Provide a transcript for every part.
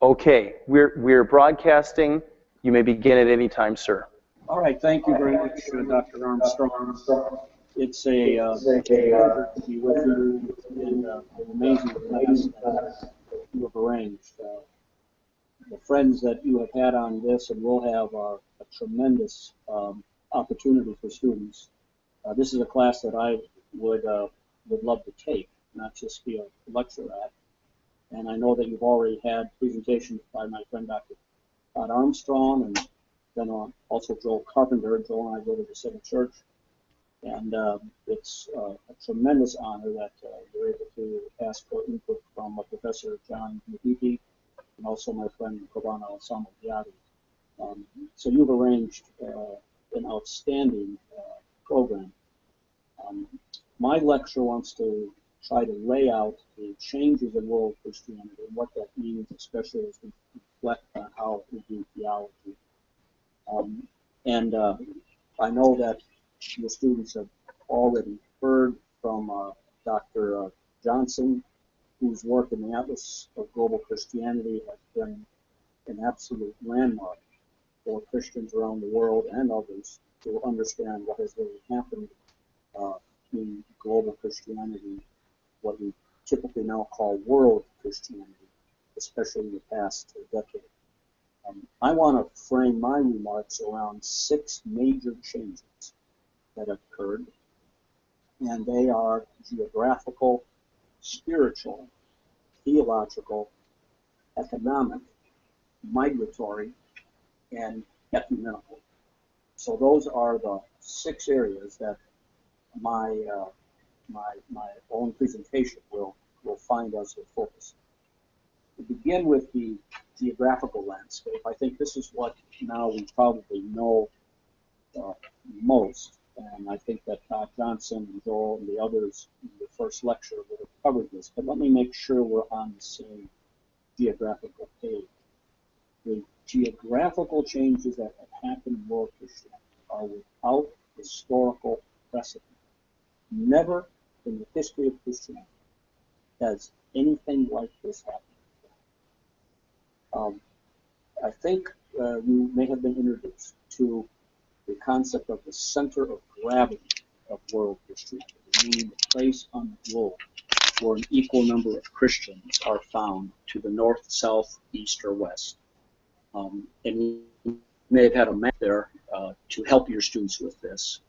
Okay, we're broadcasting. You may begin at any time, sir. All right, thank you very much, Dr. Armstrong. It's a pleasure to be with you in an amazing class that you have arranged. The friends that you have had on this and will have are a tremendous opportunity for students. This is a class that I would love to take, not just be a lecturer at. And I know that you've already had presentations by my friend Dr. Todd Armstrong, and then also Joel Carpenter. Joel and I go to the same church, and it's a tremendous honor that you're able to ask for input from Professor John Mahiti and also my friend Kovana Osama-Diadi. So you've arranged an outstanding program. My lecture wants to try to lay out the changes in world Christianity and what that means, especially as we reflect on how we do theology. I know that your students have already heard from Dr. Johnson, whose work in the Atlas of Global Christianity has been an absolute landmark for Christians around the world and others to understand what has really happened in global Christianity, what we typically now call world Christianity, especially in the past decade. I want to frame my remarks around 6 major changes that have occurred, and they are geographical, spiritual, theological, economic, migratory, and ecumenical. So those are the 6 areas that my own presentation will find us a focus. To begin with the geographical landscape, I think this is what now we probably know most, and I think that Todd Johnson and Joel and the others in the first lecture would have covered this, but let me make sure we're on the same geographical page. The geographical changes that have happened in world Christianity are without historical precedent. Never in the history of Christianity has anything like this happened. I think you may have been introduced to the concept of the center of gravity of world Christianity, meaning the place on the globe where an equal number of Christians are found to the north, south, east, or west. And you may have had a map there to help your students with this.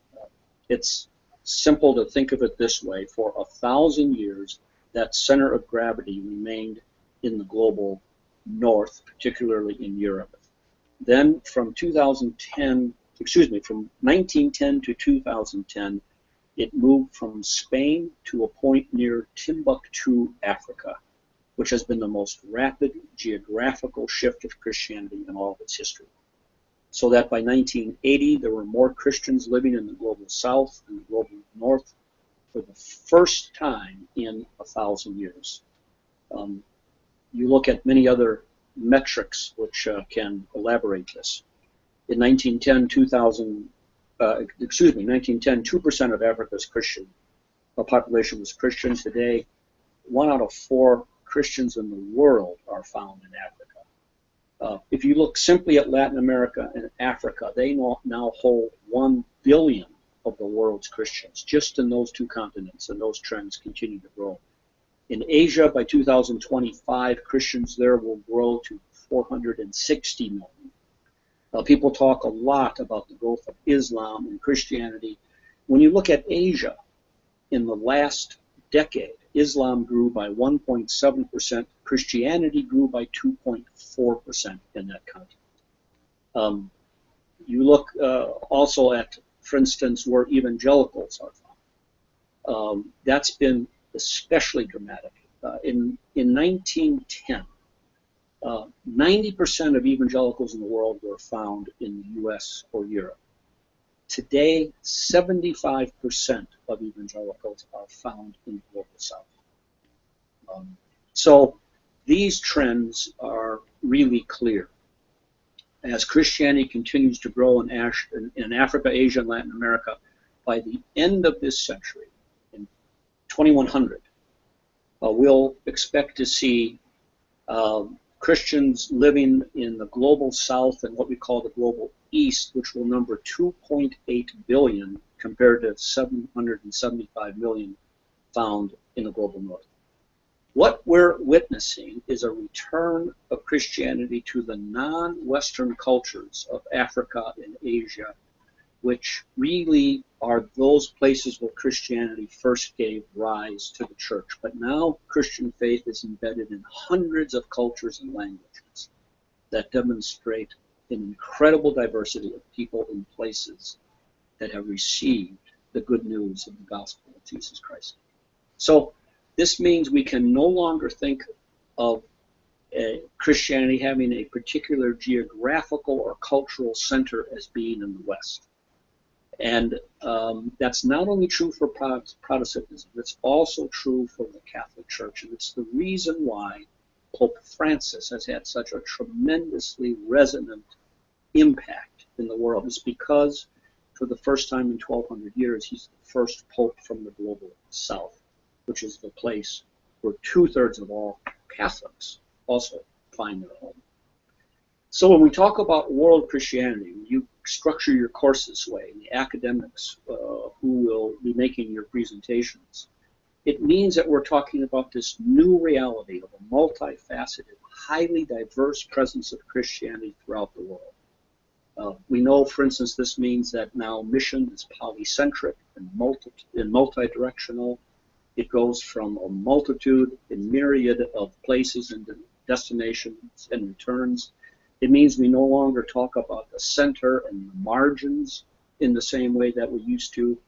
It's simple to think of it this way. For 1,000 years, that center of gravity remained in the global north, particularly in Europe. Then from 1910 to 2010, it moved from Spain to a point near Timbuktu, Africa, which has been the most rapid geographical shift of Christianity in all of its history. So that by 1980, there were more Christians living in the global south and the global north for the first time in 1,000 years. You look at many other metrics which can elaborate this. In 1910, 2% of Africa's Christian population was Christian. Today, 1 out of 4 Christians in the world are found in Africa. If you look simply at Latin America and Africa, they now hold 1 billion of the world's Christians, just in those 2 continents, and those trends continue to grow. In Asia, by 2025, Christians there will grow to 460 million. People talk a lot about the growth of Islam and Christianity. When you look at Asia, in the last decade, Islam grew by 1.7%, Christianity grew by 2.4% in that continent. You look also at, for instance, where evangelicals are found. That's been especially dramatic. In 1910, 90% of evangelicals in the world were found in the U.S. or Europe. Today, 75% of evangelicals are found in the global south. So these trends are really clear. As Christianity continues to grow in Africa, Asia, and Latin America, by the end of this century, in 2100, we'll expect to see Christians living in the global south and what we call the global east, which will number 2.8 billion compared to 775 million found in the global north. What we're witnessing is a return of Christianity to the non-Western cultures of Africa and Asia, which really are those places where Christianity first gave rise to the church. But now Christian faith is embedded in hundreds of cultures and languages that demonstrate an incredible diversity of people and places that have received the good news of the gospel of Jesus Christ. So this means we can no longer think of Christianity having a particular geographical or cultural center as being in the West. And that's not only true for Protestantism, it's also true for the Catholic Church. And it's the reason why Pope Francis has had such a tremendously resonant impact in the world. It's because for the first time in 1,200 years, he's the first pope from the global south, which is the place where 2/3 of all Catholics also find their home. So when we talk about world Christianity, you structure your course this way, and the academics who will be making your presentations, it means that we're talking about this new reality of a multifaceted, highly diverse presence of Christianity throughout the world. We know, for instance, this means that now mission is polycentric and multi-directional. It goes from a multitude and myriad of places and destinations and returns. It means we no longer talk about the center and the margins in the same way that we used to.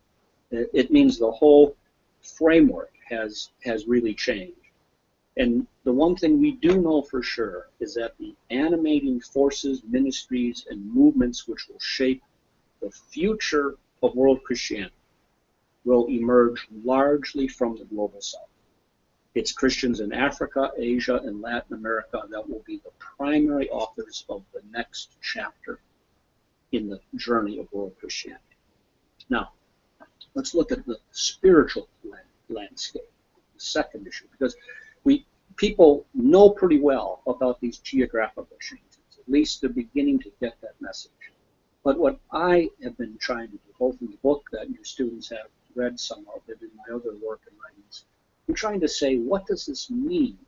It means the whole framework has really changed. And the one thing we do know for sure is that the animating forces, ministries, and movements which will shape the future of world Christianity will emerge largely from the global south. It's Christians in Africa, Asia, and Latin America that will be the primary authors of the next chapter in the journey of world Christianity. Now, let's look at the spiritual landscape, the second issue, because people know pretty well about these geographical changes. At least they're beginning to get that message. But what I have been trying to do, both in the book that your students have read some of it, in my other work and writings, I'm trying to say, what does this mean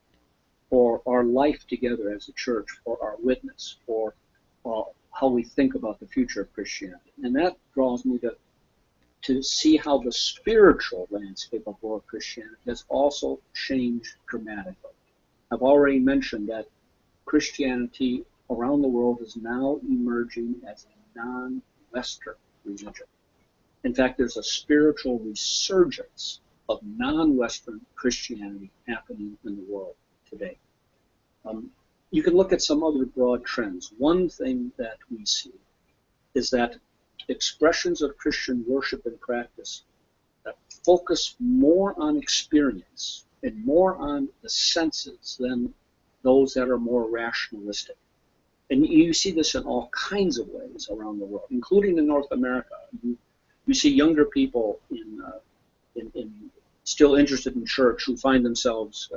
for our life together as a church, for our witness, for how we think about the future of Christianity? And that draws me to see how the spiritual landscape of world Christianity has also changed dramatically. I've already mentioned that Christianity around the world is now emerging as a non-Western religion. In fact, there's a spiritual resurgence of non-Western Christianity happening in the world today. You can look at some other broad trends. One thing that we see is that expressions of Christian worship and practice that focus more on experience and more on the senses than those that are more rationalistic. And you see this in all kinds of ways around the world, including in North America. You see younger people still interested in church who find themselves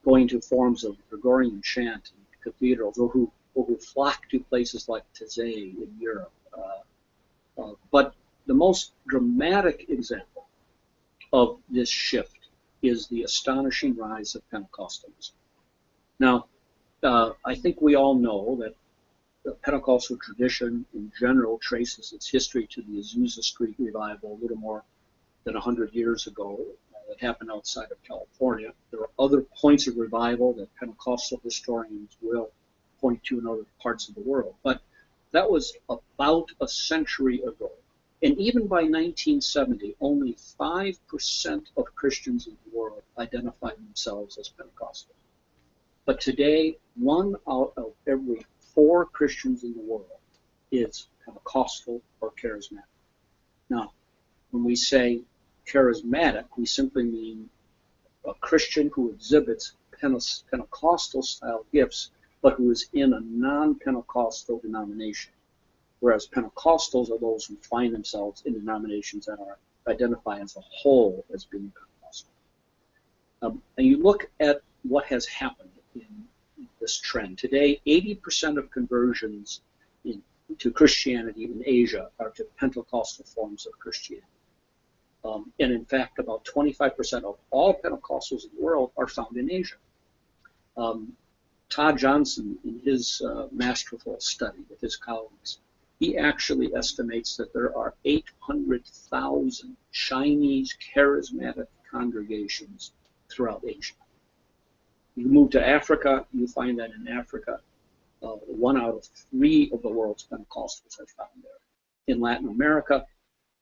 going to forms of Gregorian chant in cathedrals, or who flock to places like Taizé in Europe. But the most dramatic example of this shift is the astonishing rise of Pentecostalism. Now, I think we all know that the Pentecostal tradition in general traces its history to the Azusa Street revival a little more than 100 years ago that happened outside of California. There are other points of revival that Pentecostal historians will point to in other parts of the world. But that was about a century ago. And even by 1970, only 5% of Christians in the world identified themselves as Pentecostal. But today, 1 out of every 4 Christians in the world is Pentecostal or charismatic. Now, when we say charismatic, we simply mean a Christian who exhibits Pentecostal-style gifts, but who is in a non-Pentecostal denomination. Whereas Pentecostals are those who find themselves in denominations that are identified as a whole as being Pentecostal. And you look at what has happened in this trend. Today, 80% of conversions to Christianity in Asia are to Pentecostal forms of Christianity. And in fact, about 25% of all Pentecostals in the world are found in Asia. Todd Johnson, in his masterful study with his colleagues, he actually estimates that there are 800,000 Chinese charismatic congregations throughout Asia. You move to Africa, you find that in Africa, 1 out of 3 of the world's Pentecostals are found there. In Latin America,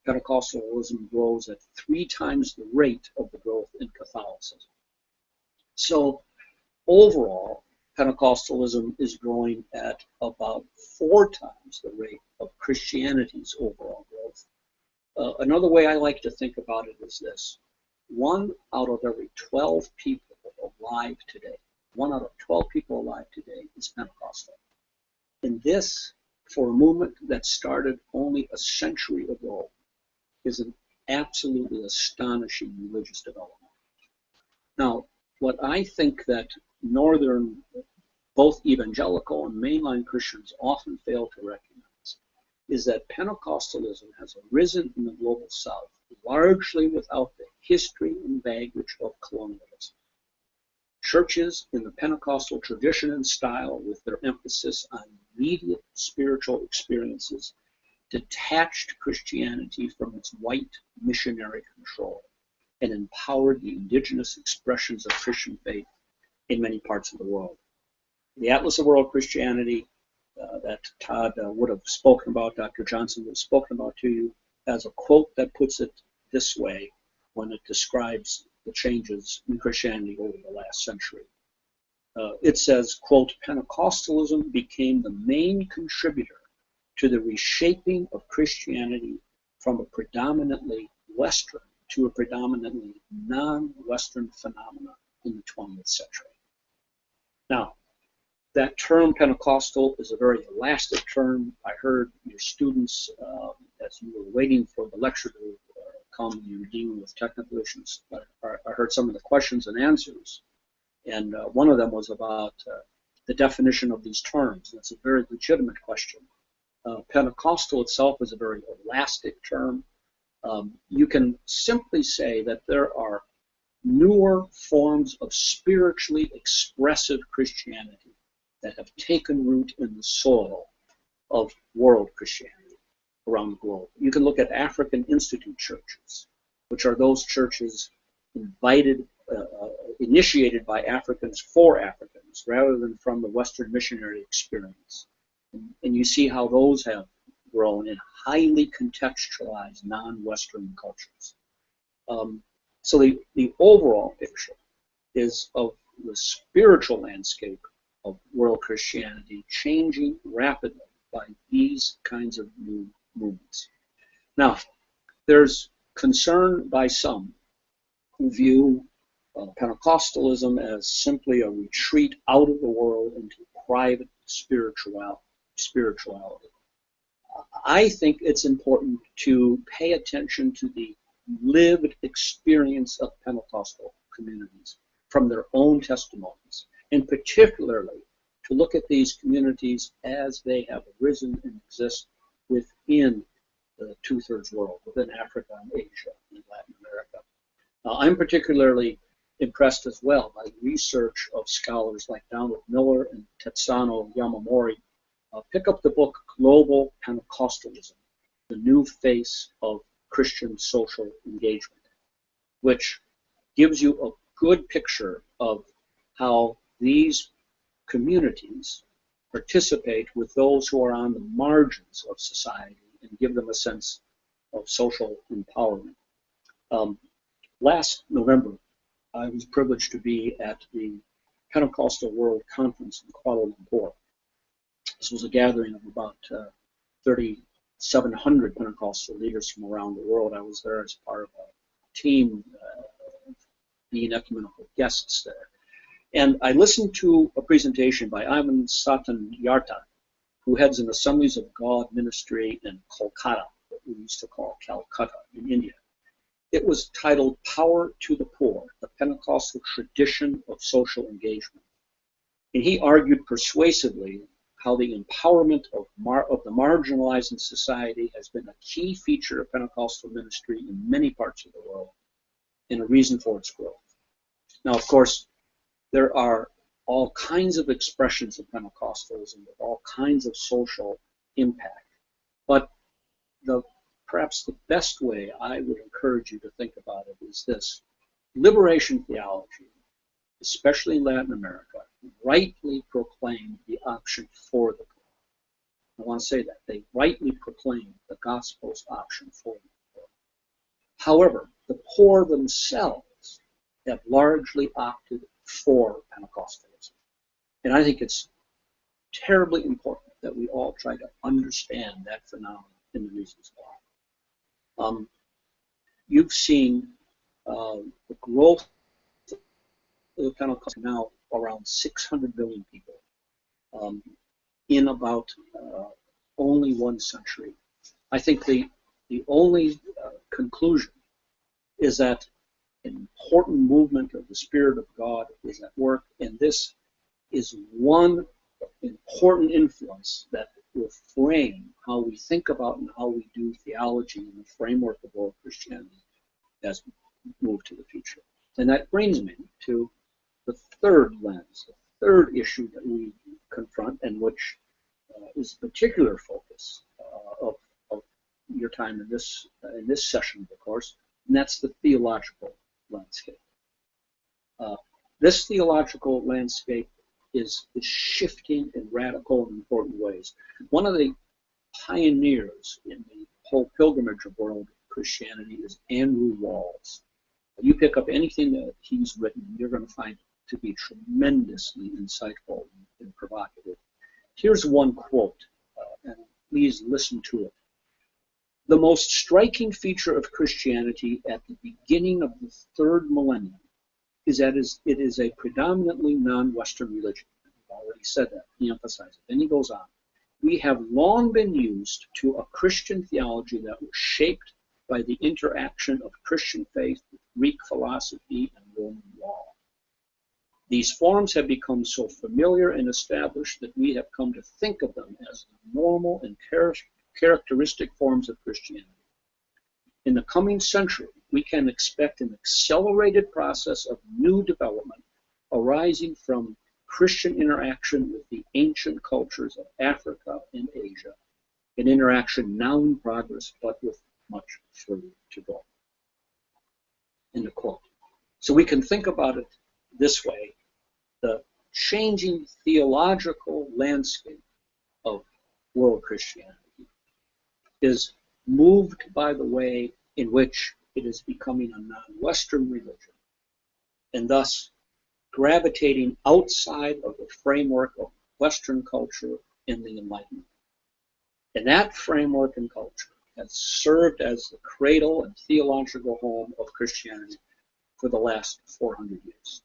Pentecostalism grows at 3 times the rate of the growth in Catholicism. So overall, Pentecostalism is growing at about 4 times the rate of Christianity's overall growth. Another way I like to think about it is this. 1 out of every 12 people alive today, 1 out of 12 people alive today is Pentecostal. And this, for a movement that started only a century ago, is an absolutely astonishing religious development. Now, what I think that northern, both evangelical and mainline Christians often fail to recognize is that Pentecostalism has arisen in the global south largely without the history and baggage of colonialism. Churches in the Pentecostal tradition and style, with their emphasis on immediate spiritual experiences, detached Christianity from its white missionary control and empowered the indigenous expressions of Christian faith in many parts of the world. The Atlas of World Christianity that Todd would have spoken about, Dr. Johnson would have spoken about to you, has a quote that puts it this way when it describes the changes in Christianity over the last century. It says, quote, Pentecostalism became the main contributor to the reshaping of Christianity from a predominantly Western to a predominantly non-Western phenomenon in the 20th century. Now, that term Pentecostal is a very elastic term. I heard your students, as you were waiting for the lecture to come, you were dealing with technical issues. I heard some of the questions and answers. And one of them was about the definition of these terms. That's a very legitimate question. Pentecostal itself is a very elastic term. You can simply say that there are newer forms of spiritually expressive Christianity that have taken root in the soil of world Christianity around the globe. You can look at African Institute churches, which are those churches initiated by Africans for Africans, rather than from the Western missionary experience. And you see how those have grown in highly contextualized non-Western cultures. So the overall picture is of the spiritual landscape of world Christianity changing rapidly by these kinds of new movements. Now, there's concern by some who view Pentecostalism as simply a retreat out of the world into private spirituality. I think it's important to pay attention to the lived experience of Pentecostal communities from their own testimonies, and particularly to look at these communities as they have arisen and exist within the two-thirds world, within Africa and Asia and Latin America. I'm particularly impressed as well by research of scholars like Donald Miller and Tetsano Yamamori. Pick up the book Global Pentecostalism, The New Face of Christian Social Engagement, which gives you a good picture of how these communities participate with those who are on the margins of society and give them a sense of social empowerment. Last November, I was privileged to be at the Pentecostal World Conference in Kuala Lumpur. This was a gathering of about 3,700 Pentecostal leaders from around the world. I was there as part of a team being ecumenical guests there. And I listened to a presentation by Ivan Satanyarta, who heads an Assemblies of God ministry in Kolkata, what we used to call Calcutta in India. It was titled Power to the Poor, the Pentecostal Tradition of Social Engagement. And he argued persuasively how the empowerment of the marginalized in society has been a key feature of Pentecostal ministry in many parts of the world and a reason for its growth. Now, of course, there are all kinds of expressions of Pentecostalism with all kinds of social impact. But perhaps the best way I would encourage you to think about it is this. Liberation theology, especially in Latin America, rightly proclaimed the option for the poor. I want to say that. They rightly proclaimed the gospel's option for the poor. However, the poor themselves have largely opted for Pentecostalism. And I think it's terribly important that we all try to understand that phenomenon and the reasons why. You've seen the growth of the Pentecostal now around 600 million people in about only one century. I think the only conclusion is that an important movement of the Spirit of God is at work, and this is one important influence that will frame how we think about and how we do theology in the framework of world Christianity as we move to the future. And that brings me to the third lens, the third issue that we confront, and which is the particular focus of your time in this session of the course, and that's the theological landscape. This theological landscape is shifting in radical and important ways. One of the pioneers in the whole pilgrimage of world Christianity is Andrew Walls. You pick up anything that he's written, you're going to find it to be tremendously insightful and provocative. Here's one quote, and please listen to it. The most striking feature of Christianity at the beginning of the third millennium is that it is a predominantly non-Western religion. I've already said that. He emphasized it. Then he goes on. We have long been used to a Christian theology that was shaped by the interaction of Christian faith with Greek philosophy and Roman law. These forms have become so familiar and established that we have come to think of them as the normal and characteristic forms of Christianity. In the coming century, we can expect an accelerated process of new development arising from Christian interaction with the ancient cultures of Africa and Asia, an interaction now in progress, but with much further to go. End of quote. So we can think about it this way. The changing theological landscape of world Christianity is moved by the way in which it is becoming a non-Western religion, and thus gravitating outside of the framework of Western culture in the Enlightenment. And that framework and culture has served as the cradle and theological home of Christianity for the last 400 years.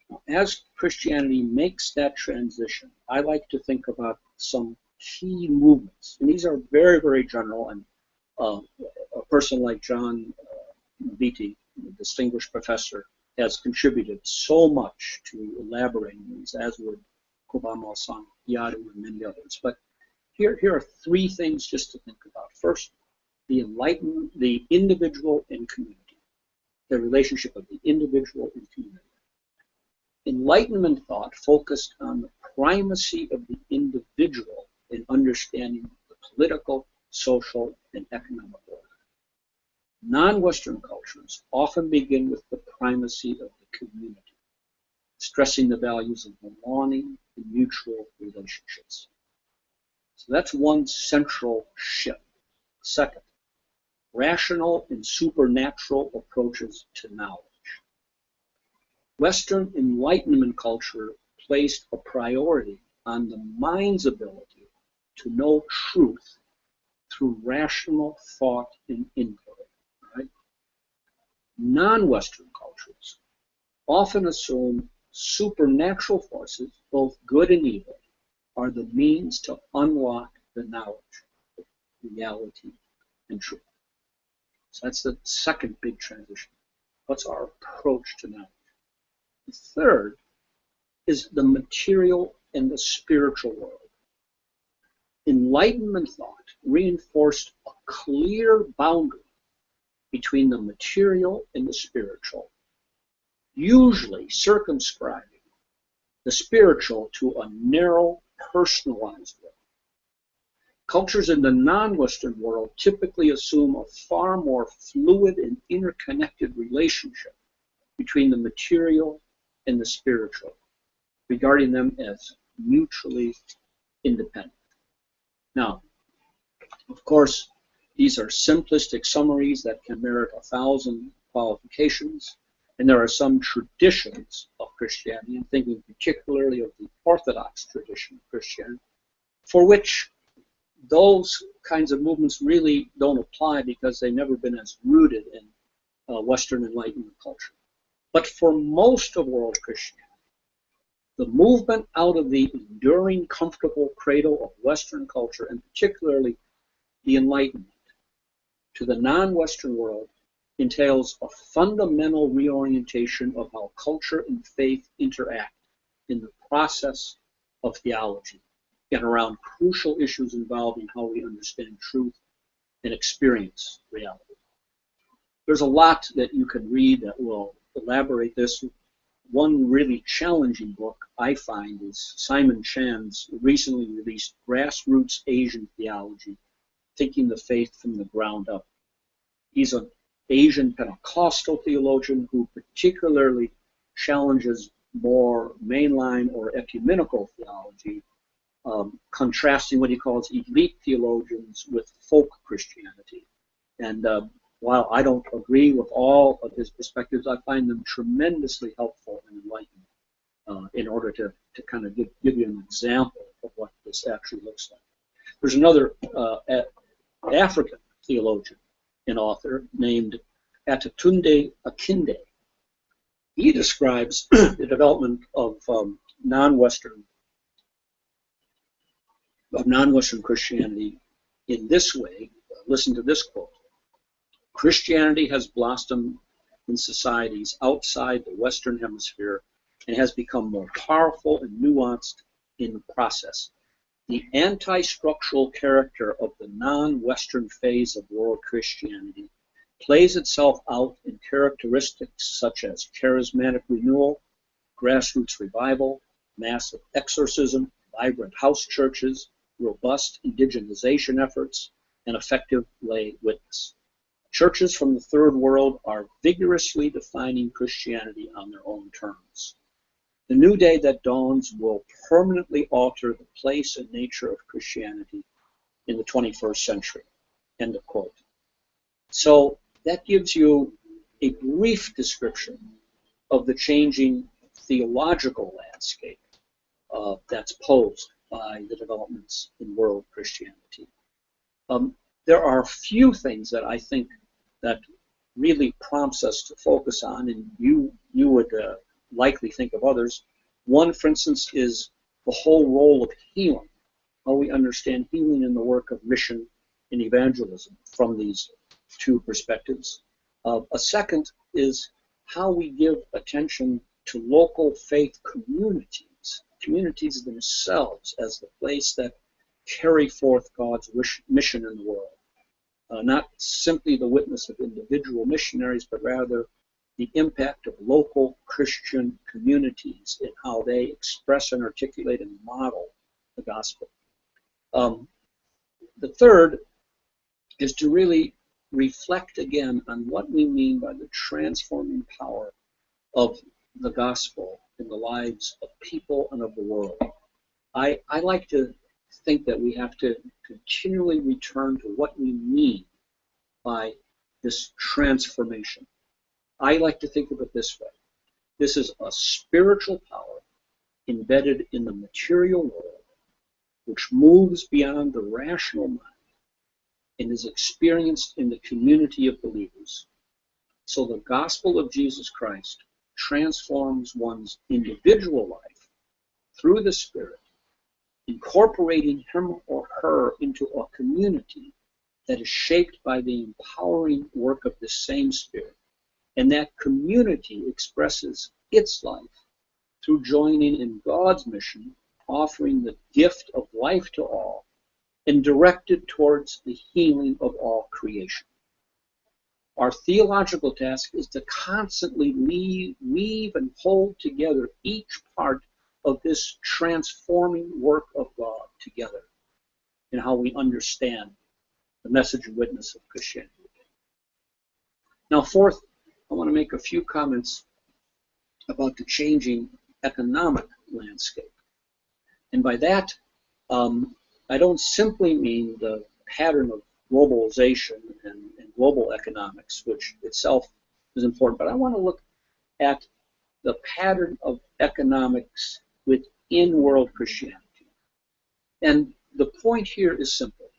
Now, as Christianity makes that transition, I like to think about some key movements. And these are very, very general, and a person like John Beatty, a distinguished professor, has contributed so much to elaborating these, as would Kobama Santiago and many others. But here are three things just to think about. First, the enlightenment, the individual and community, the relationship of the individual and community. Enlightenment thought focused on the primacy of the individual in understanding the political, social, and economic order. Non-Western cultures often begin with the primacy of the community, stressing the values of belonging and mutual relationships. So that's one central shift. Second, rational and supernatural approaches to knowledge. Western Enlightenment culture placed a priority on the mind's ability to know truth through rational thought and inquiry. Right? Non-Western cultures often assume supernatural forces, both good and evil, are the means to unlock the knowledge of reality and truth. So that's the second big transition. What's our approach to knowledge? The third is the material and the spiritual world. Enlightenment thought reinforced a clear boundary between the material and the spiritual, usually circumscribing the spiritual to a narrow, personalized world. Cultures in the non-Western world typically assume a far more fluid and interconnected relationship between the material and the spiritual, regarding them as mutually independent. Now, of course, these are simplistic summaries that can merit 1,000 qualifications, and there are some traditions of Christianity, I'm thinking particularly of the Orthodox tradition of Christianity, for which those kinds of movements really don't apply because they've never been as rooted in Western Enlightenment culture. But for most of world Christianity, the movement out of the enduring, comfortable cradle of Western culture, and particularly the Enlightenment, to the non-Western world entails a fundamental reorientation of how culture and faith interact in the process of theology and around crucial issues involving how we understand truth and experience reality. There's a lot that you can read that will elaborate this. One really challenging book I find is Simon Chan's recently released Grassroots Asian Theology, Thinking the Faith from the Ground Up. He's an Asian Pentecostal theologian who particularly challenges more mainline or ecumenical theology, contrasting what he calls elite theologians with folk Christianity. And while I don't agree with all of his perspectives, I find them tremendously helpful and enlightening in order to kind of give you an example of what this actually looks like. There's another African theologian and author named Atatunde Akinde. He describes the development of non-Western Christianity in this way. Listen to this quote. Christianity has blossomed in societies outside the Western Hemisphere and has become more powerful and nuanced in the process. The anti-structural character of the non-Western phase of world Christianity plays itself out in characteristics such as charismatic renewal, grassroots revival, massive exorcism, vibrant house churches, robust indigenization efforts, and effective lay witness. Churches from the Third World are vigorously defining Christianity on their own terms. The new day that dawns will permanently alter the place and nature of Christianity in the 21st century. End of quote. So that gives you a brief description of the changing theological landscape that's posed by the developments in world Christianity. There are a few things that I think that really prompts us to focus on, and you would likely think of others. One, for instance, is the whole role of healing, how we understand healing in the work of mission and evangelism from these two perspectives. A second is how we give attention to local faith communities themselves as the place that carry forth God's mission in the world. Not simply the witness of individual missionaries, but rather the impact of local Christian communities in how they express and articulate and model the gospel. The third is to really reflect again on what we mean by the transforming power of the gospel in the lives of people and of the world. I like to think that we have to continually return to what we mean by this transformation. I like to think of it this way. This is a spiritual power embedded in the material world, which moves beyond the rational mind and is experienced in the community of believers. So the gospel of Jesus Christ transforms one's individual life through the Spirit, incorporating him or her into a community that is shaped by the empowering work of the same Spirit. And that community expresses its life through joining in God's mission, offering the gift of life to all, and directed towards the healing of all creation. Our theological task is to constantly weave and hold together each part of this transforming work of God together in how we understand the message and witness of Christianity. Now, fourth, I want to make a few comments about the changing economic landscape. And by that, I don't simply mean the pattern of globalization and global economics, which itself is important, but I want to look at the pattern of economics within world Christianity. And the point here is simple.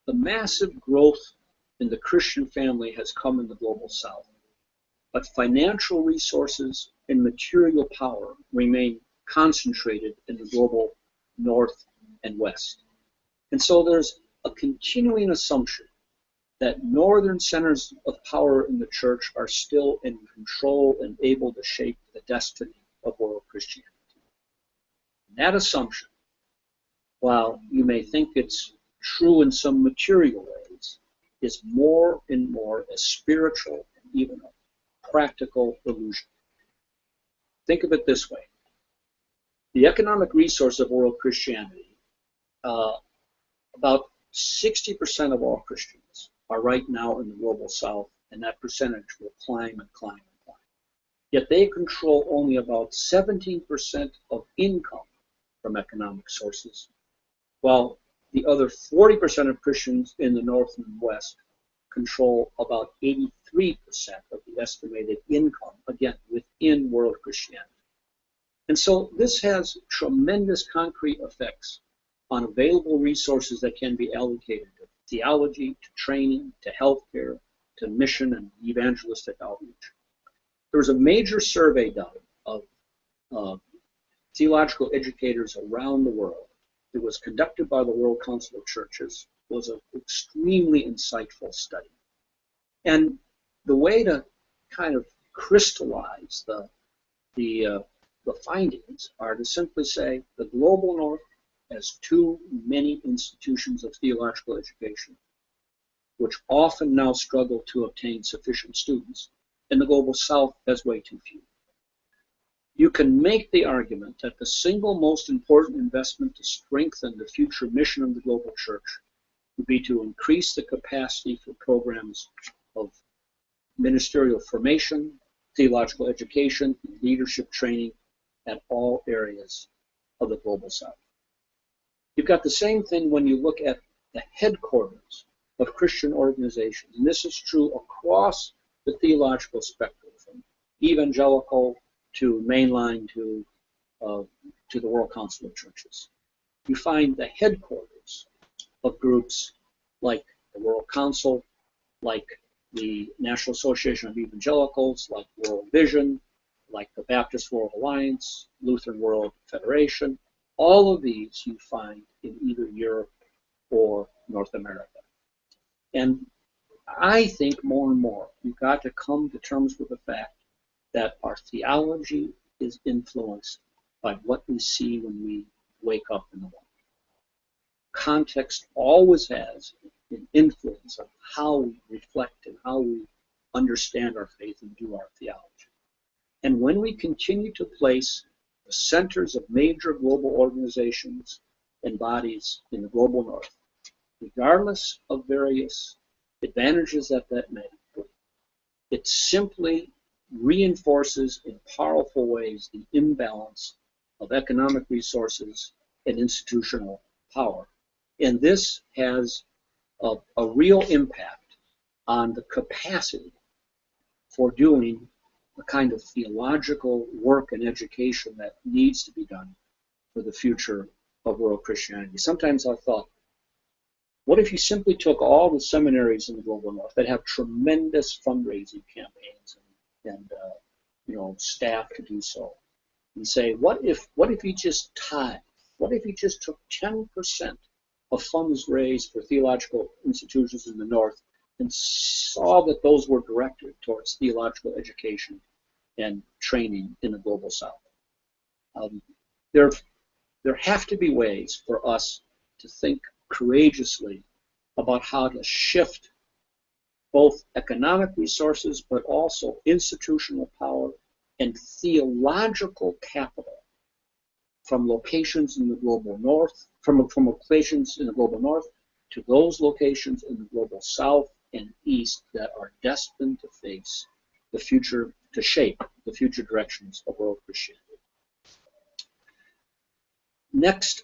The massive growth in the Christian family has come in the global south, but financial resources and material power remain concentrated in the global north and west. And so there's a continuing assumption that northern centers of power in the church are still in control and able to shape the destiny of world Christianity. That assumption, while you may think it's true in some material ways, is more and more a spiritual and even a practical illusion. Think of it this way. The economic resource of world Christianity, about 60% of all Christians are right now in the global south, and that percentage will climb and climb and climb. Yet they control only about 17% of income from economic sources, while the other 40% of Christians in the north and west control about 83% of the estimated income, again, within world Christianity. And so this has tremendous concrete effects on available resources that can be allocated to theology, to training, to healthcare, to mission and evangelistic outreach. There was a major survey done of theological educators around the world. It was conducted by the World Council of Churches. It was an extremely insightful study. And the way to kind of crystallize the findings are to simply say the global north has too many institutions of theological education, which often now struggle to obtain sufficient students, and the global south has way too few. You can make the argument that the single most important investment to strengthen the future mission of the global church would be to increase the capacity for programs of ministerial formation, theological education, and leadership training at all areas of the global south. You've got the same thing when you look at the headquarters of Christian organizations, and this is true across the theological spectrum, from evangelical to mainline to the World Council of Churches. You find the headquarters of groups like the World Council, like the National Association of Evangelicals, like World Vision, like the Baptist World Alliance, Lutheran World Federation. All of these you find in either Europe or North America. And I think more and more we've got to come to terms with the fact that our theology is influenced by what we see when we wake up in the morning. Context always has an influence on how we reflect and how we understand our faith and do our theology. And when we continue to place the centers of major global organizations and bodies in the global north, regardless of various advantages that may bring, it simply reinforces in powerful ways the imbalance of economic resources and institutional power. And this has a real impact on the capacity for doing the kind of theological work and education that needs to be done for the future of world Christianity. Sometimes I've thought, what if you simply took all the seminaries in the global north that have tremendous fundraising campaigns and staff to do so, and say, what if you just tithe? What if you just took 10% of funds raised for theological institutions in the north and saw that those were directed towards theological education and training in the global south? Um, there, there have to be ways for us to think courageously about how to shift both economic resources, but also institutional power and theological capital from locations in the global north, from locations in the global north to those locations in the global south and east that are destined to face the future, to shape the future directions of world Christianity. Next,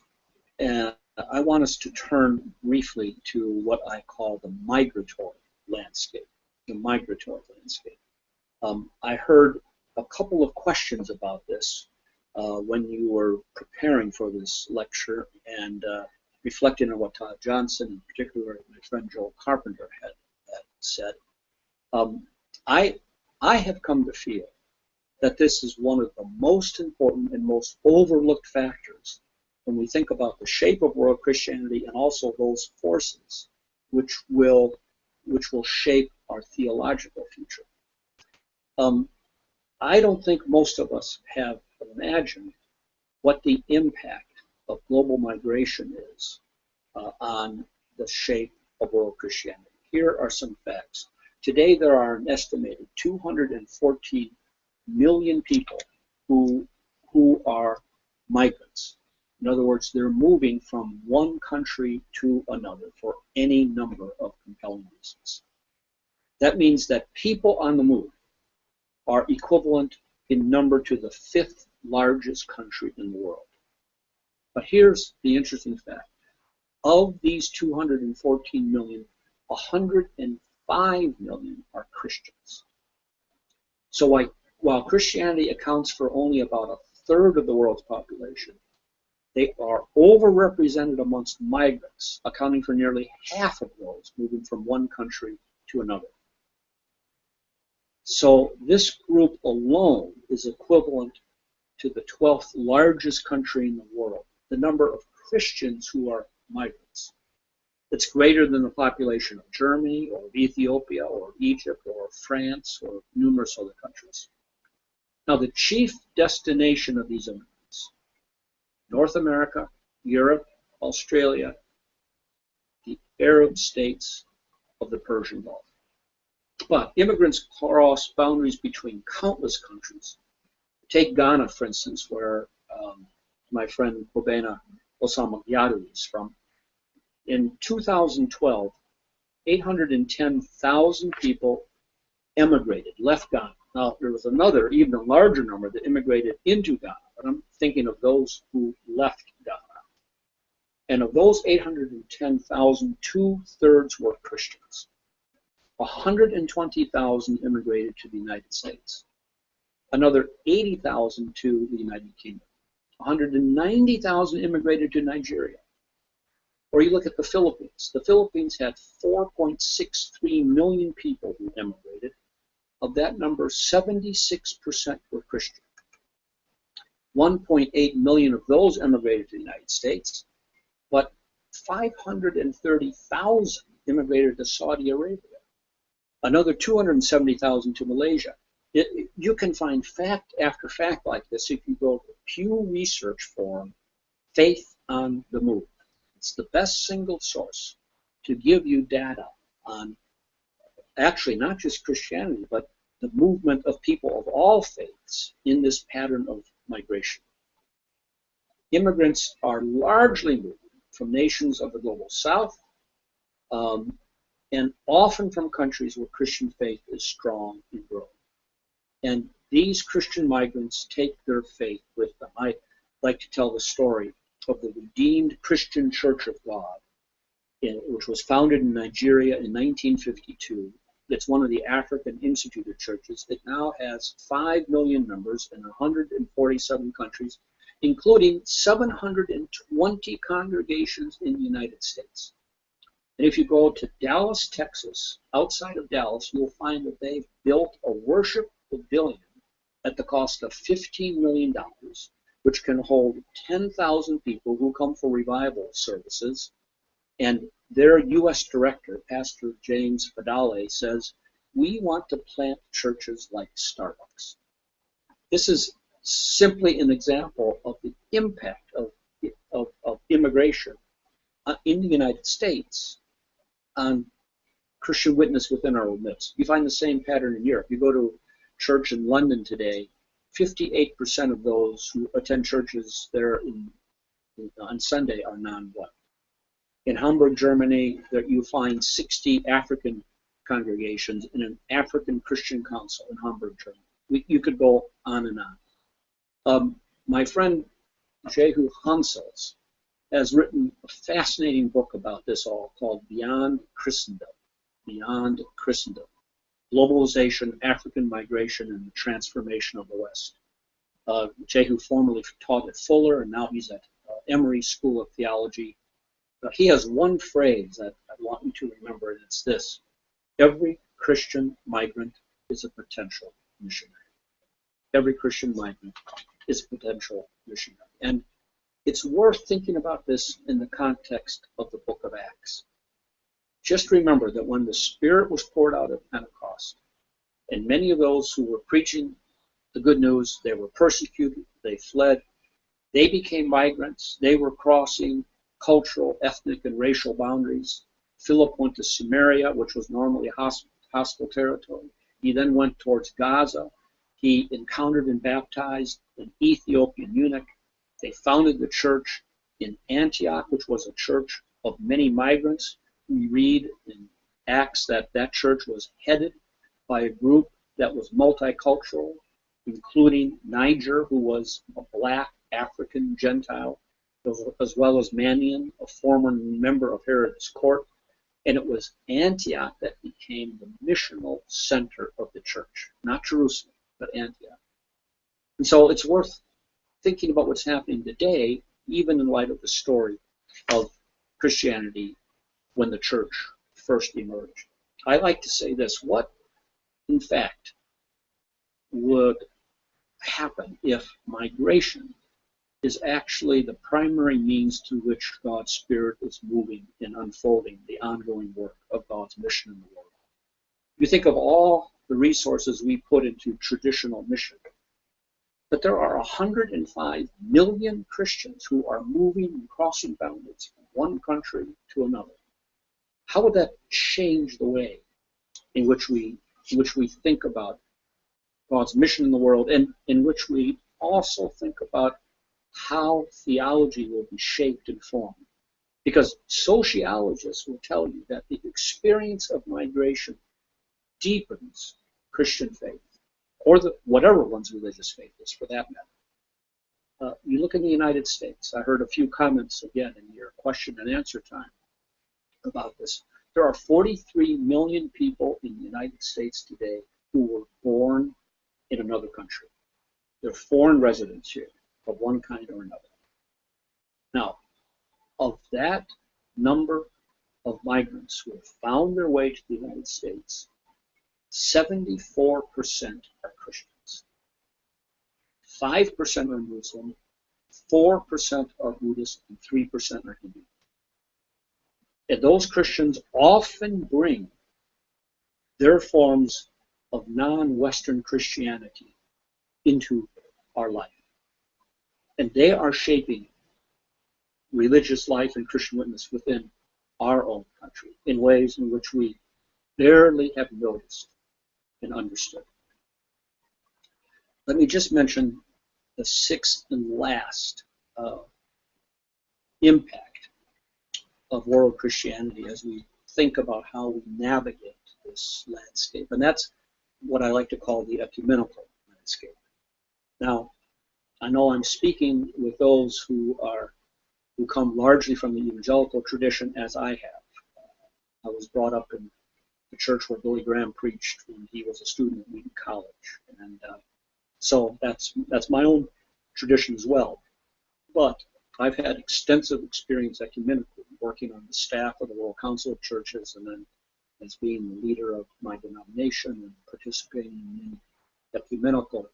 I want us to turn briefly to what I call the migratory landscape. The migratory landscape. I heard a couple of questions about this when you were preparing for this lecture and reflecting on what Todd Johnson, in particular my friend Joel Carpenter, had said. I have come to feel that this is one of the most important and most overlooked factors when we think about the shape of world Christianity and also those forces which will shape our theological future. I don't think most of us have imagined what the impact of global migration is on the shape of world Christianity. Here are some facts. Today there are an estimated 214 million people who are migrants. In other words, they're moving from one country to another for any number of compelling reasons. That means that people on the move are equivalent in number to the 5th largest country in the world. But here's the interesting fact. Of these 214 million, 105 million are Christians. So while Christianity accounts for only about a third of the world's population, they are overrepresented amongst migrants, accounting for nearly half of those moving from one country to another. So this group alone is equivalent to the 12th largest country in the world, the number of Christians who are migrants. It's greater than the population of Germany or of Ethiopia or Egypt or France or numerous other countries. Now, the chief destination of these immigrants, North America, Europe, Australia, the Arab states of the Persian Gulf. But immigrants cross boundaries between countless countries. Take Ghana, for instance, where my friend Obena Osama Yadu is from. In 2012, 810,000 people emigrated, left Ghana. Now, there was another, even a larger number that immigrated into Ghana, but I'm thinking of those who left Ghana. And of those 810,000, 2/3 were Christians. 120,000 immigrated to the United States. Another 80,000 to the United Kingdom. 190,000 immigrated to Nigeria. Or you look at the Philippines. The Philippines had 4.63 million people who immigrated. Of that number, 76% were Christian. 1.8 million of those immigrated to the United States, but 530,000 immigrated to Saudi Arabia. Another 270,000 to Malaysia. You can find fact after fact like this if you go to the Pew Research Forum, Faith on the Move. It's the best single source to give you data on actually not just Christianity, but the movement of people of all faiths in this pattern of migration. Immigrants are largely moving from nations of the global south, and often from countries where Christian faith is strong and growing. And these Christian migrants take their faith with them. I like to tell the story of the Redeemed Christian Church of God, which was founded in Nigeria in 1952. It's one of the African instituted churches. It now has 5 million members in 147 countries, including 720 congregations in the United States. And if you go to Dallas, Texas, outside of Dallas, you'll find that they've built a worship pavilion at the cost of $15 million, which can hold 10,000 people who come for revival services. And their U.S. director, Pastor James Fadale, says, we want to plant churches like Starbucks. This is simply an example of the impact of immigration in the United States on Christian witness within our midst. You find the same pattern in Europe. You go to church in London today, 58% of those who attend churches there on Sunday are non-white. In Hamburg, Germany, you find 60 African congregations in an African Christian council in Hamburg, Germany. You could go on and on. My friend Jehu Hansels has written a fascinating book about this all called Beyond Christendom. Beyond Christendom. Globalization, African Migration, and the Transformation of the West. Jehu formerly taught at Fuller, and now he's at Emory School of Theology. He has one phrase that I want you to remember, and it's this: every Christian migrant is a potential missionary. Every Christian migrant is a potential missionary. And it's worth thinking about this in the context of the book of Acts. Just remember that when the Spirit was poured out at Pentecost, and many of those who were preaching the good news, they were persecuted, they fled, they became migrants, they were crossing cultural, ethnic, and racial boundaries. Philip went to Samaria, which was normally hostile territory. He then went towards Gaza. He encountered and baptized an Ethiopian eunuch. They founded the church in Antioch, which was a church of many migrants. We read in Acts that that church was headed by a group that was multicultural, including Niger, who was a black African Gentile, as well as Manian, a former member of Herod's court. And it was Antioch that became the missional center of the church, not Jerusalem, but Antioch. And so it's worth thinking about what's happening today, even in light of the story of Christianity when the church first emerged. I like to say this: what, in fact, would happen if migration is actually the primary means through which God's Spirit is moving and unfolding the ongoing work of God's mission in the world? You think of all the resources we put into traditional mission, but there are 105 million Christians who are moving and crossing boundaries from one country to another. How would that change the way in which we think about God's mission in the world, and in which we also think about how theology will be shaped and formed? Because sociologists will tell you that the experience of migration deepens Christian faith, or whatever one's religious faith is, for that matter. You look in the United States. I heard a few comments again in your question and answer time about this. There are 43 million people in the United States today who were born in another country. They're foreign residents here of one kind or another. Now, of that number of migrants who have found their way to the United States, 74% are Christians. 5% are Muslim, 4% are Buddhist, and 3% are Hindu. And those Christians often bring their forms of non-Western Christianity into our life. And they are shaping religious life and Christian witness within our own country in ways in which we barely have noticed and understood. Let me just mention the sixth and last impact of world Christianity as we think about how we navigate this landscape. And that's what I like to call the ecumenical landscape. Now, I know I'm speaking with those who come largely from the evangelical tradition, as I have. I was brought up in the church where Billy Graham preached when he was a student at Wheaton College, and so that's my own tradition as well. But I've had extensive experience ecumenically, working on the staff of the World Council of Churches, and then as being the leader of my denomination and participating in ecumenical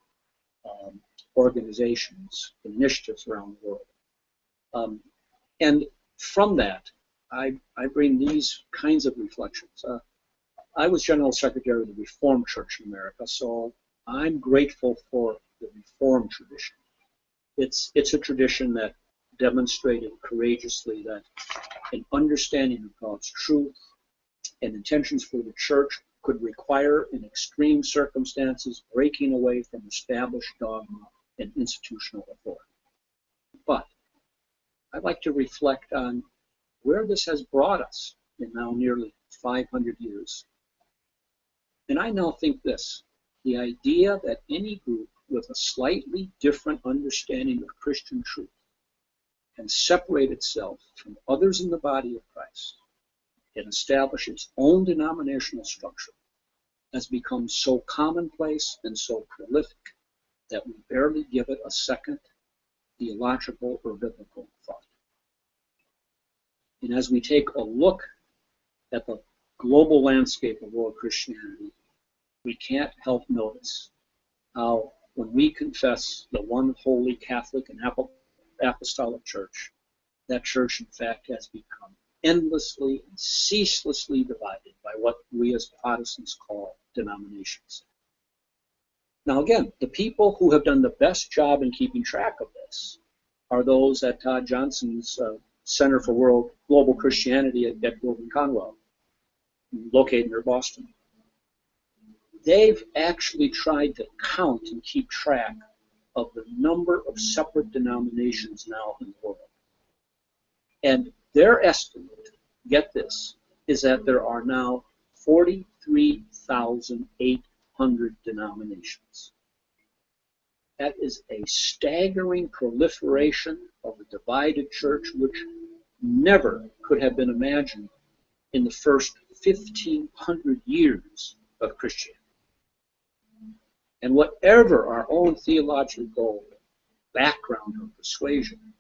organizations, initiatives around the world. And from that, I bring these kinds of reflections. I was General Secretary of the Reformed Church in America, so I'm grateful for the Reformed tradition. It's a tradition that demonstrated courageously that an understanding of God's truth and intentions for the church could require, in extreme circumstances, breaking away from established dogma and institutional authority. But I'd like to reflect on where this has brought us in now nearly 500 years. And I now think this: the idea that any group with a slightly different understanding of Christian truth can separate itself from others in the body of Christ and establish its own denominational structure has become so commonplace and so prolific that we barely give it a second theological or biblical thought. And as we take a look at the global landscape of world Christianity, we can't help notice how, when we confess the one holy Catholic and Apostolic Church, that church in fact has become endlessly and ceaselessly divided by what we as Protestants call denominations. Now again, the people who have done the best job in keeping track of this are those at Todd Johnson's Center for Global Christianity at Grover Conwell, located near Boston. They've actually tried to count and keep track of the number of separate denominations now in the world. And their estimate, get this, is that there are now 43,800 denominations. That is a staggering proliferation of a divided church which never could have been imagined in the first 1,500 years of Christianity. And whatever our own theological background or persuasion,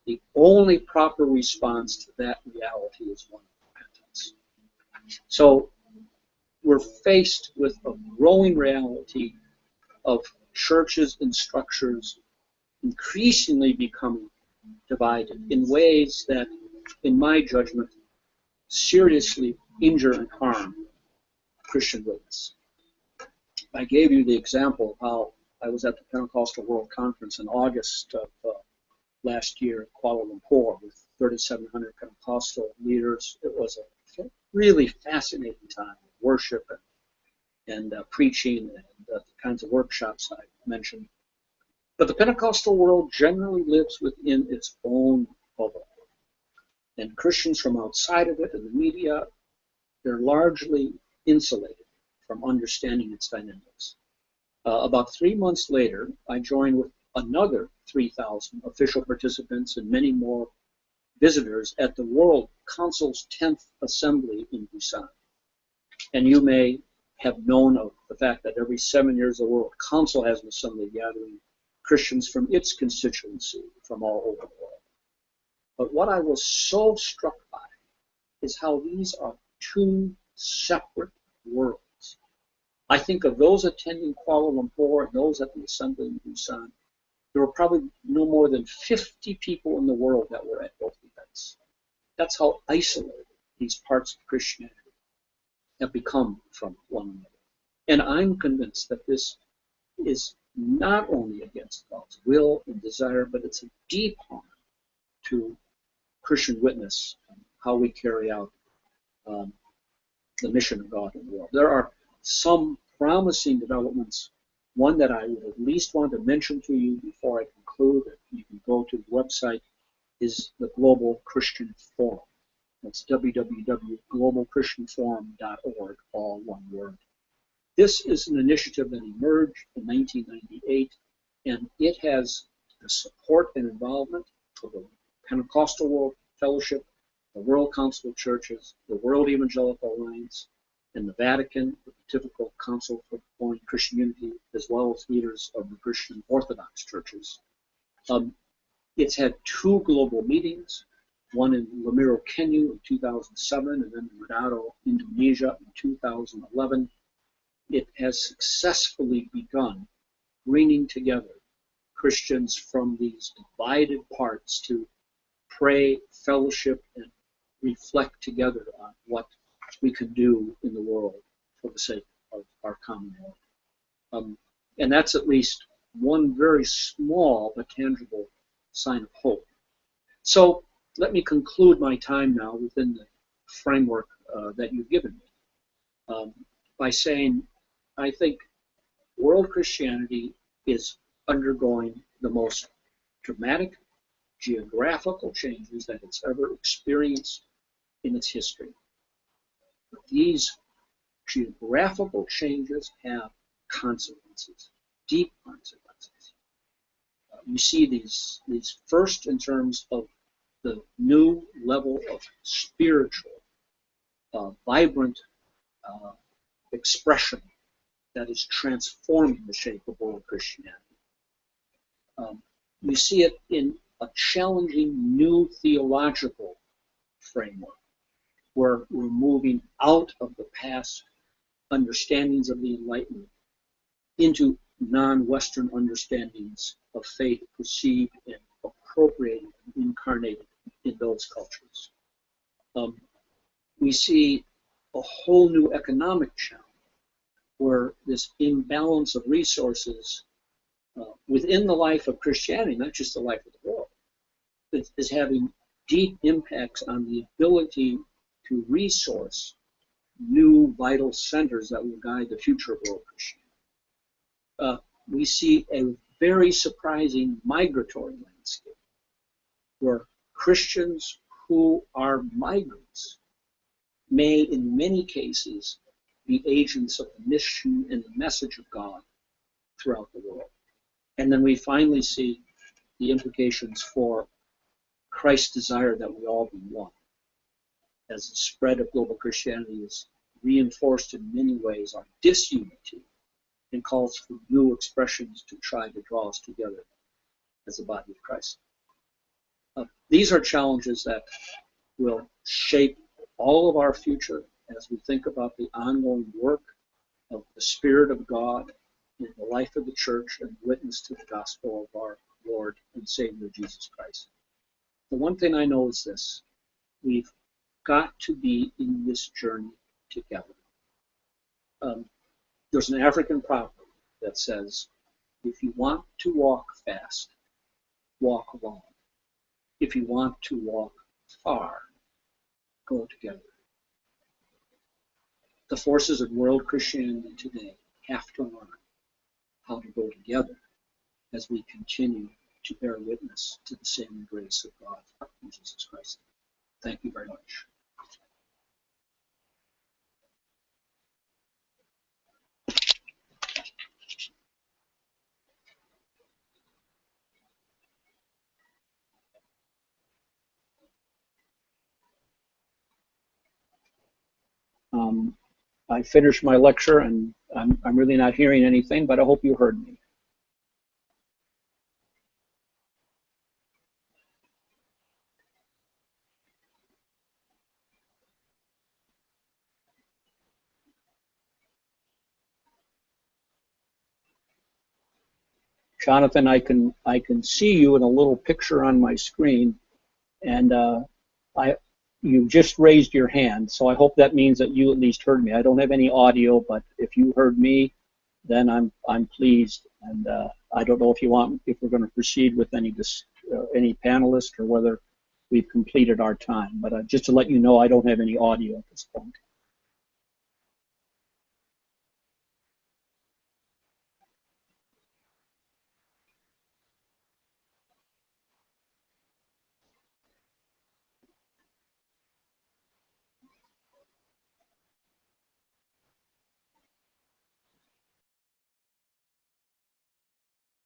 the only proper response to that reality is one of repentance. So we're faced with a growing reality of churches and structures increasingly becoming divided in ways that, in my judgment, seriously injure and harm Christian witness. I gave you the example of how I was at the Pentecostal World Conference in August of last year in Kuala Lumpur with 3,700 Pentecostal leaders. It was a really fascinating time of worship and preaching and the kinds of workshops I mentioned. But the Pentecostal world generally lives within its own bubble. And Christians from outside of it and the media, they're largely insulated from understanding its dynamics. About 3 months later, I joined with another 3,000 official participants and many more visitors at the World Council's 10th Assembly in Busan. And you may have known of the fact that every 7 years the World Council has an assembly gathering Christians from its constituency from all over the world. But what I was so struck by is how these are two separate worlds. I think of those attending Kuala Lumpur and those at the assembly in Busan, there were probably no more than 50 people in the world that were at both events. That's how isolated these parts of Christianity have become from one another. And I'm convinced that this is not only against God's will and desire, but it's a deep harm to Christian witness and how we carry out the mission of God in the world. There are some promising developments. One that I would at least want to mention to you before I conclude, you can go to the website, is the Global Christian Forum. That's www.globalchristianforum.org, all one word. This is an initiative that emerged in 1998, and it has the support and involvement of the Pentecostal World Fellowship, the World Council of Churches, the World Evangelical Alliance, and the Vatican, the Pontifical Council for Foreign Christian Unity, as well as leaders of the Christian Orthodox churches. It's had 2 global meetings, one in Lemiro, Kenya in 2007, and then in Manado, Indonesia in 2011. It has successfully begun bringing together Christians from these divided parts to pray, fellowship, and reflect together on what we can do in the world for the sake of our common world. And that's at least one very small but tangible sign of hope. So let me conclude my time now within the framework that you've given me by saying I think world Christianity is undergoing the most dramatic geographical changes that it's ever experienced in its history. But these geographical changes have consequences, deep consequences. You see these first in terms of the new level of spiritual, vibrant expression that is transforming the shape of world Christianity. You see it in a challenging new theological framework where we're moving out of the past understandings of the Enlightenment into non-Western understandings of faith perceived and appropriated and incarnated in those cultures. We see a whole new economic challenge where this imbalance of resources within the life of Christianity, not just the life of the world, is having deep impacts on the ability to resource new vital centers that will guide the future of world Christianity. We see a very surprising migratory landscape where Christians who are migrants may, in many cases, be agents of the mission and the message of God throughout the world. And then we finally see the implications for Christ's desire that we all be one. As the spread of global Christianity is reinforced in many ways our disunity and calls for new expressions to try to draw us together as a body of Christ. These are challenges that will shape all of our future as we think about the ongoing work of the Spirit of God in the life of the church and witness to the gospel of our Lord and Savior Jesus Christ. The one thing I know is this: we've got to be in this journey together. There's an African proverb that says, if you want to walk fast, walk alone. If you want to walk far, go together. The forces of world Christianity today have to learn how to go together as we continue to bear witness to the saving grace of God in Jesus Christ. Thank you very much. I finished my lecture, and I'm really not hearing anything, but I hope you heard me. Jonathan, I can see you in a little picture on my screen, and you just raised your hand, so I hope that means that you at least heard me. I don't have any audio, but if you heard me, then I'm pleased. And I don't know if we're going to proceed with any panelist or whether we've completed our time. But just to let you know, I don't have any audio at this point.